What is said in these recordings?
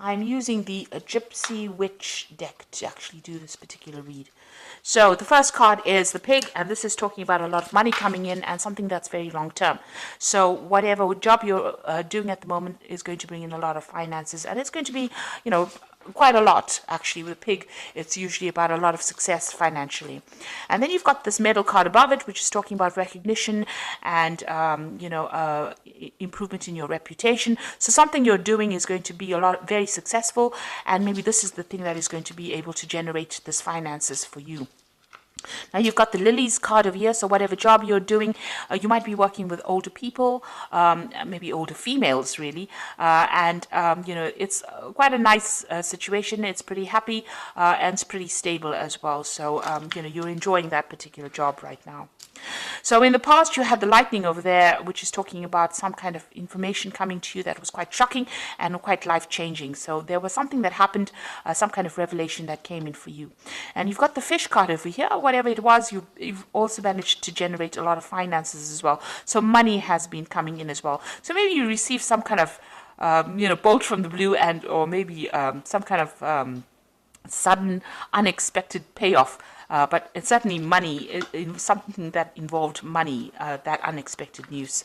I'm using the Gypsy Witch deck to actually do this particular read. So the first card is the pig, and this is talking about a lot of money coming in and something that's very long term. So whatever job you're doing at the moment is going to bring in a lot of finances, and it's going to be, quite a lot actually. With a pig, it's usually about a lot of success financially. And then you've got this medal card above it, which is talking about recognition and improvement in your reputation. So something you're doing is going to be very successful, and maybe this is the thing that is going to be able to generate this finances for you. Now you've got the lilies card over here, so whatever job you're doing, you might be working with older people, maybe older females really, and it's quite a nice situation. It's pretty happy and it's pretty stable as well, so you're enjoying that particular job right now. So in the past you had the lightning over there, which is talking about some kind of information coming to you that was quite shocking and quite life-changing. So there was something that happened, some kind of revelation that came in for you. And you've got the fish card over here. Whatever it was, you've also managed to generate a lot of finances as well. So money has been coming in as well. So maybe you received some kind of bolt from the blue, or maybe some kind of sudden unexpected payoff. But it's certainly money, something that involved money, that unexpected news.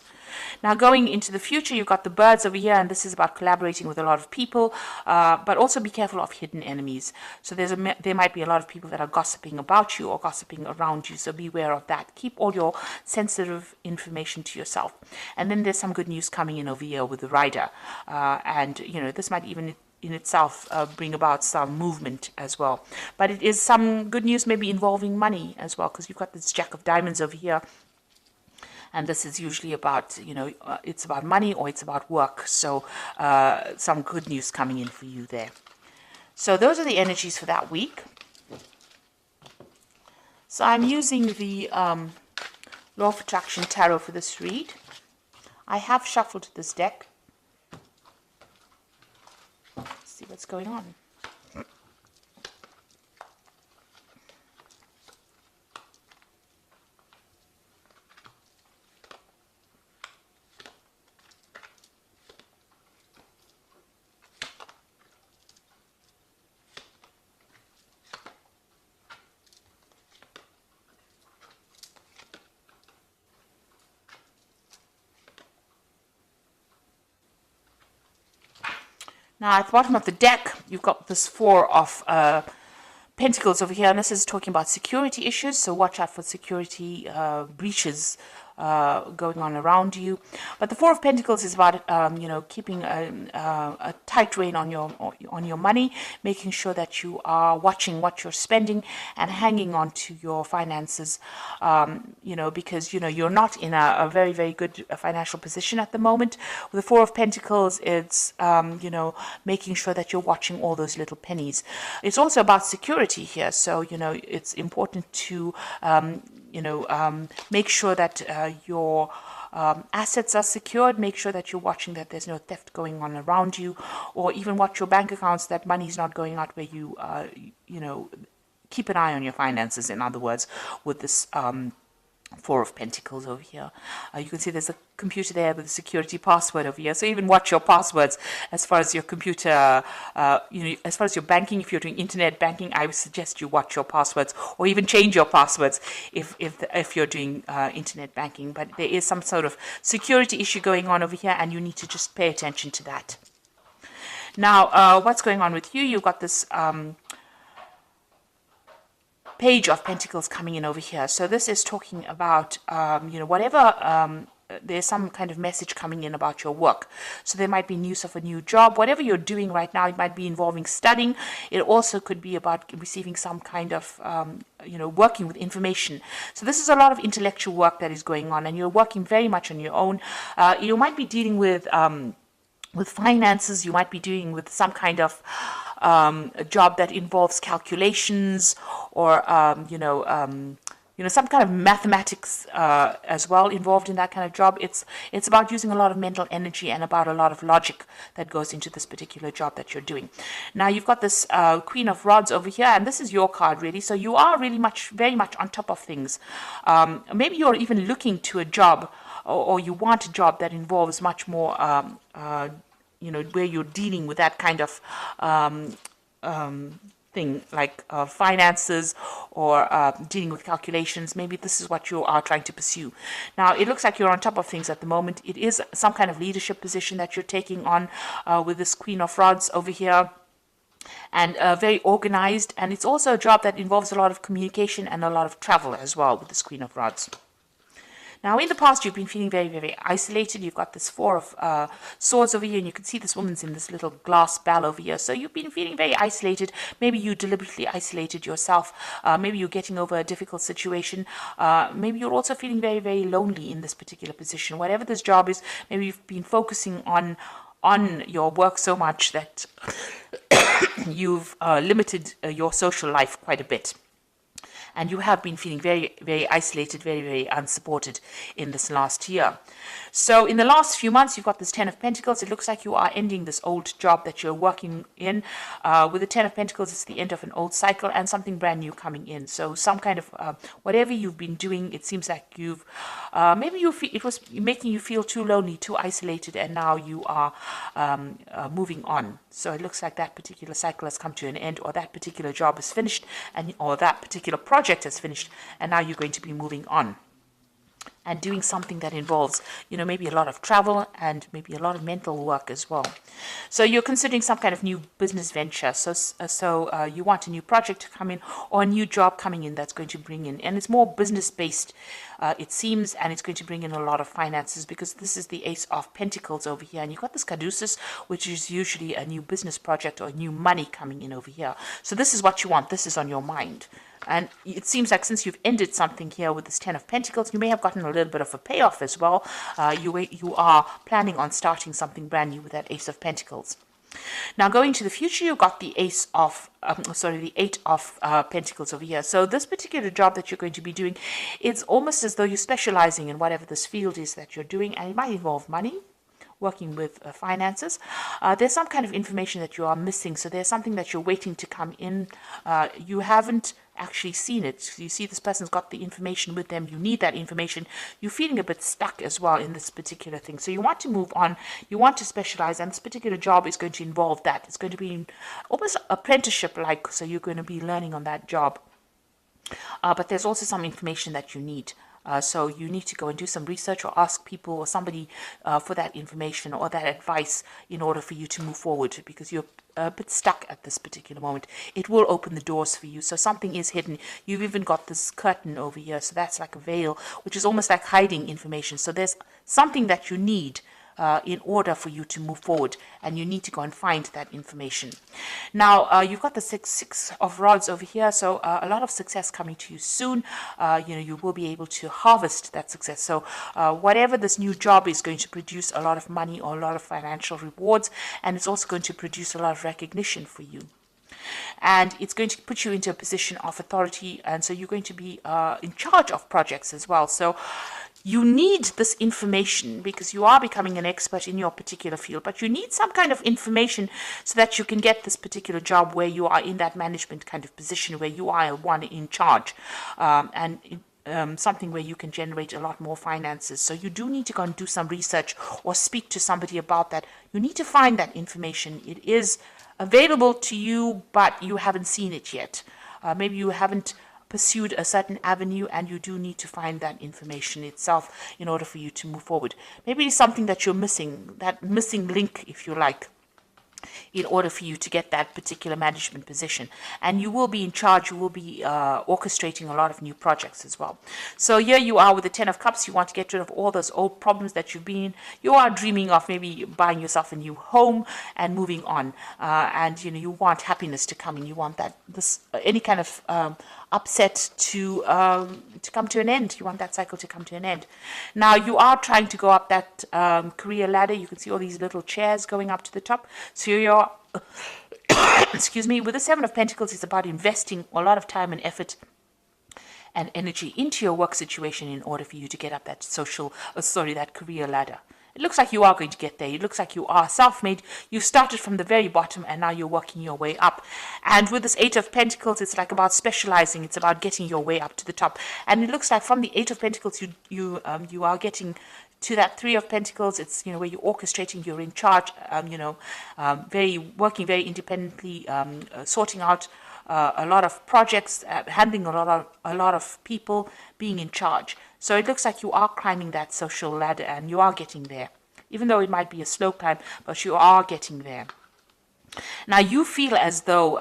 Now going into the future, you've got the birds over here, and this is about collaborating with a lot of people, but also be careful of hidden enemies. So there might be a lot of people that are gossiping about you or gossiping around you, so beware of that. Keep all your sensitive information to yourself. And then there's some good news coming in over here with the rider, and this might even in itself bring about some movement as well. But it is some good news maybe involving money as well, because you've got this Jack of Diamonds over here. And this is usually about, it's about money or it's about work. So some good news coming in for you there. So those are the energies for that week. So I'm using the Law of Attraction Tarot for this read. I have shuffled this deck. See what's going on. Now at the bottom of the deck, you've got this Four of Pentacles over here, and this is talking about security issues, so watch out for security breaches going on around you. But the Four of Pentacles is about keeping a tight rein on your money, making sure that you are watching what you're spending and hanging on to your finances, because you're not in a very, very good financial position at the moment. With the Four of Pentacles, it's making sure that you're watching all those little pennies. It's also about security here, so it's important to make sure that your assets are secured. Make sure that you're watching that there's no theft going on around you, or even watch your bank accounts, that money's not going out where you, keep an eye on your finances, in other words, with this Four of Pentacles over here. You can see there's a computer there with a security password over here. So even watch your passwords as far as your computer, as far as your banking. If you're doing internet banking, I would suggest you watch your passwords, or even change your passwords if you're doing internet banking. But there is some sort of security issue going on over here, and you need to just pay attention to that. Now, what's going on with you? You've got this Page of Pentacles coming in over here. So this is talking about, whatever, there's some kind of message coming in about your work. So there might be news of a new job. Whatever you're doing right now, it might be involving studying. It also could be about receiving some kind of, working with information. So this is a lot of intellectual work that is going on, and you're working very much on your own. You might be dealing with finances. You might be dealing with some kind of a job that involves calculations, or some kind of mathematics as well involved in that kind of job. It's about using a lot of mental energy and about a lot of logic that goes into this particular job that you're doing. Now you've got this Queen of Rods over here, and this is your card really. So you are really very much on top of things. Maybe you're even looking to a job, or you want a job that involves much more where you're dealing with that kind of thing, like finances or dealing with calculations. Maybe this is what you are trying to pursue. Now, it looks like you're on top of things at the moment. It is some kind of leadership position that you're taking on with this Queen of Rods over here, and very organized. And it's also a job that involves a lot of communication and a lot of travel as well with this Queen of Rods. Now, in the past, you've been feeling very, very isolated. You've got this Four of Swords over here, and you can see this woman's in this little glass bell over here. So you've been feeling very isolated. Maybe you deliberately isolated yourself. Maybe you're getting over a difficult situation. Maybe you're also feeling very, very lonely in this particular position. Whatever this job is, maybe you've been focusing on your work so much that you've limited your social life quite a bit. And you have been feeling very, very isolated, very, very unsupported in this last year. So in the last few months, you've got this Ten of Pentacles. It looks like you are ending this old job that you're working in. With the Ten of Pentacles, it's the end of an old cycle and something brand new coming in. So some kind of, whatever you've been doing, it seems like you've, maybe it was making you feel too lonely, too isolated, and now you are moving on. So it looks like that particular cycle has come to an end, or that particular job is finished, or that particular project has finished, and now you're going to be moving on and doing something that involves, maybe a lot of travel and maybe a lot of mental work as well. So you're considering some kind of new business venture. So you want a new project to come in, or a new job coming in that's going to bring in, and it's more business based, it seems, and it's going to bring in a lot of finances, because this is the Ace of Pentacles over here, and you've got this Caduceus, which is usually a new business project or new money coming in over here. So this is what you want. This is on your mind. And it seems like since you've ended something here with this Ten of Pentacles, you may have gotten a little bit of a payoff as well. You are planning on starting something brand new with that Ace of Pentacles. Now, going to the future, you've got the Eight of Pentacles over here. So this particular job that you're going to be doing, it's almost as though you're specializing in whatever this field is that you're doing, and it might involve money, working with finances. There's some kind of information that you are missing. So there's something that you're waiting to come in. You haven't actually seen it. You see this person's got the information with them. You need that information. You're feeling a bit stuck as well in this particular thing. So you want to move on. You want to specialize, and this particular job is going to involve that. It's going to be almost apprenticeship-like. So you're going to be learning on that job. But there's also some information that you need. So you need to go and do some research, or ask people or somebody for that information or that advice in order for you to move forward, because you're a bit stuck at this particular moment. It will open the doors for you. So something is hidden. You've even got this curtain over here. So that's like a veil, which is almost like hiding information. So there's something that you need in order for you to move forward, and you need to go and find that information. Now, you've got the Six of Rods over here, so a lot of success coming to you soon. You will be able to harvest that success. So whatever this new job is going to produce a lot of money or a lot of financial rewards, and it's also going to produce a lot of recognition for you. And it's going to put you into a position of authority, and so you're going to be in charge of projects as well. So you need this information because you are becoming an expert in your particular field, but you need some kind of information so that you can get this particular job where you are in that management kind of position, where you are one in charge, something where you can generate a lot more finances. So you do need to go and do some research or speak to somebody about that. You need to find that information. It is available to you, but you haven't seen it yet. Maybe you haven't pursued a certain avenue, and you do need to find that information itself in order for you to move forward. Maybe it's something that you're missing, that missing link, if you like, in order for you to get that particular management position. And you will be in charge, you will be orchestrating a lot of new projects as well. So here you are with the Ten of Cups. You want to get rid of all those old problems that you've been in. You are dreaming of maybe buying yourself a new home and moving on. And you want happiness to come in. You want that any kind of upset to come to an end. You want that cycle to come to an end. Now you are trying to go up that career ladder. You can see all these little chairs going up to the top. So you're excuse me, with the Seven of Pentacles, it's about investing a lot of time and effort and energy into your work situation in order for you to get up that that career ladder. It looks like you are going to get there. It looks like you are self-made. You started from the very bottom, and now you're working your way up. And with this Eight of Pentacles, it's like about specializing. It's about getting your way up to the top. And it looks like from the Eight of Pentacles, you are getting to that Three of Pentacles. It's, you know, where you're orchestrating, you're in charge, working very independently, sorting out a lot of projects, handling a lot of people, being in charge. So it looks like you are climbing that social ladder and you are getting there. Even though it might be a slow climb, but you are getting there. Now you feel as though,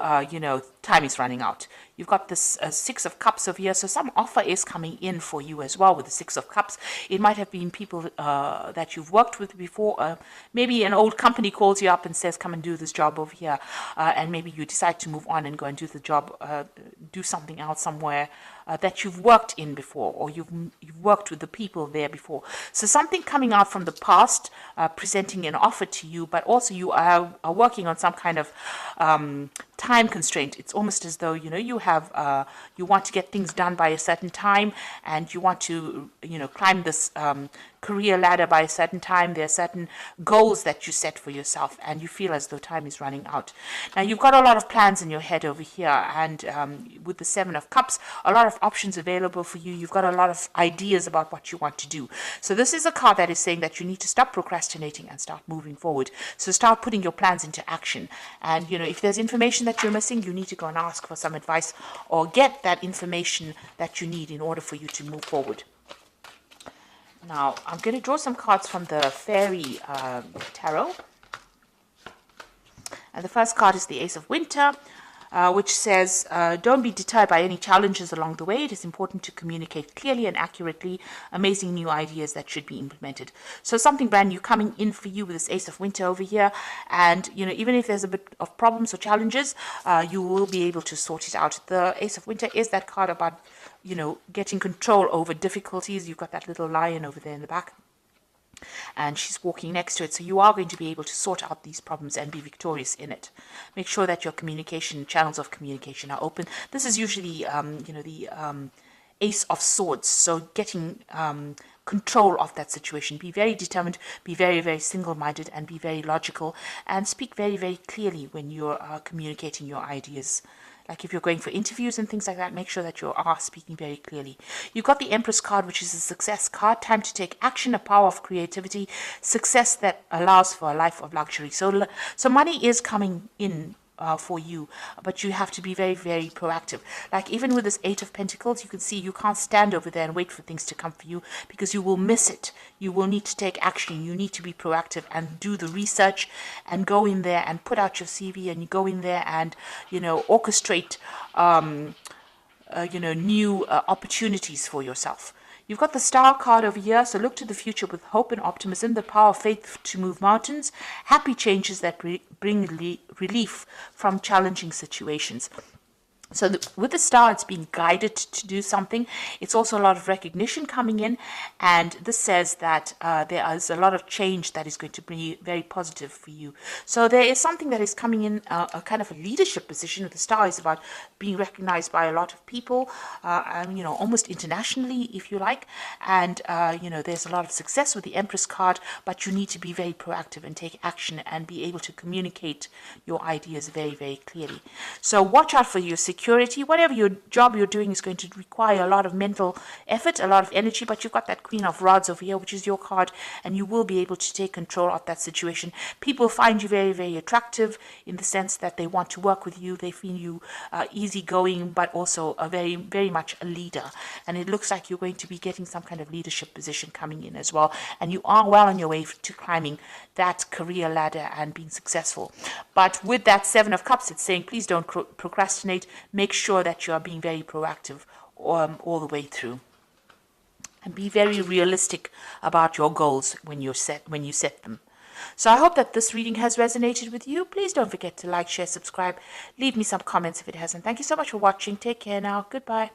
time is running out. You've got this Six of Cups over here, so some offer is coming in for you as well with the Six of Cups. It might have been people that you've worked with before. Maybe an old company calls you up and says, come and do this job over here. And maybe you decide to move on and go and do the job, do something else somewhere that you've worked in before, or you've worked with the people there before. So something coming out from the past, presenting an offer to you, but also you are working on some kind of time constraint. It's almost as though, you have, you want to get things done by a certain time, and you want to, climb this career ladder by a certain time. There are certain goals that you set for yourself, and you feel as though time is running out. Now, you've got a lot of plans in your head over here, and with the Seven of Cups, a lot of options available for you. You've got a lot of ideas about what you want to do. So this is a card that is saying that you need to stop procrastinating and start moving forward. So start putting your plans into action. And, if there's information that you're missing, you need to go and ask for some advice or get that information that you need in order for you to move forward. Now, I'm going to draw some cards from the Fairy Tarot. And the first card is the Ace of Winter, which says, don't be deterred by any challenges along the way. It is important to communicate clearly and accurately amazing new ideas that should be implemented. So something brand new coming in for you with this Ace of Winter over here. And, even if there's a bit of problems or challenges, you will be able to sort it out. The Ace of Winter is that card about, getting control over difficulties. You've got that little lion over there in the back, and she's walking next to it. So you are going to be able to sort out these problems and be victorious in it. Make sure that your channels of communication are open. This is usually, the Ace of Swords. So getting control of that situation. Be very determined, be very, very single-minded, and be very logical, and speak very, very clearly when you're communicating your ideas. Like if you're going for interviews and things like that, make sure that you are speaking very clearly. You've got the Empress card, which is a success card. Time to take action, a power of creativity, success that allows for a life of luxury. So money is coming in for you, but you have to be very, very proactive. Like even with this Eight of Pentacles, you can see you can't stand over there and wait for things to come for you, because you will miss it. You will need to take action. You need to be proactive and do the research and go in there and put out your CV, and you go in there and, orchestrate, new opportunities for yourself. You've got the Star card over here, so look to the future with hope and optimism, the power of faith to move mountains, happy changes that bring relief from challenging situations. So with the Star, it's being guided to do something. It's also a lot of recognition coming in, and this says that there is a lot of change that is going to be very positive for you. So there is something that is coming in, a kind of a leadership position. With the Star is about being recognized by a lot of people, almost internationally, if you like. And, there's a lot of success with the Empress card, but you need to be very proactive and take action and be able to communicate your ideas very, very clearly. So watch out for your security. Whatever your job you're doing is going to require a lot of mental effort, a lot of energy, but you've got that Queen of Rods over here, which is your card, and you will be able to take control of that situation. People find you very, very attractive in the sense that they want to work with you. They feel you easygoing, but also a very, very much a leader. And it looks like you're going to be getting some kind of leadership position coming in as well. And you are well on your way to climbing that career ladder and being successful. But with that Seven of Cups, it's saying, please don't procrastinate. Make sure that you are being very proactive all the way through, and be very realistic about your goals when you set them. So I hope that this reading has resonated with you. Please don't forget to like, share, subscribe. Leave me some comments if it hasn't. Thank you so much for watching. Take care now. Goodbye.